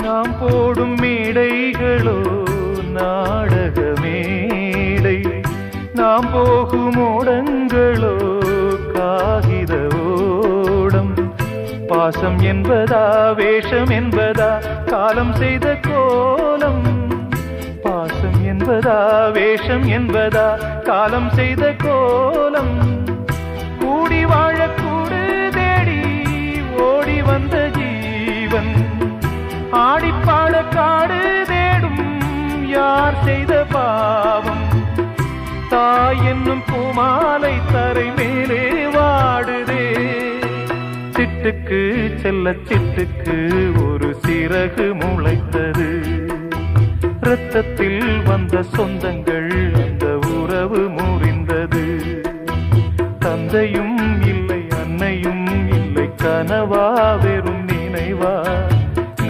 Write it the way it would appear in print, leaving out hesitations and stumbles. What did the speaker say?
நாம் போடும் மேடைகளோ நாடக மேடை, நாம் போகும் ஓடங்களோ காகித ஓடம். பாசம் என்பதா வேஷம் என்பதா காலம் செய்த கோலம், பாசம் என்பதா வேஷம் என்பதா காலம் செய்த கோலம். கூடி வாழக்கூடு தேடி ஓடி வந்த ஜீவன், ஆடிப்பாட காடு தேடும் யார் செய்த பாவம். தாய் என்னும் பூமாலை தரை மேலே வாடுதே, சிட்டுக்கு செல்ல சிட்டுக்கு ஒரு சிறகு முளைத்தது. இரத்தத்தில் வந்த சொந்தங்கள்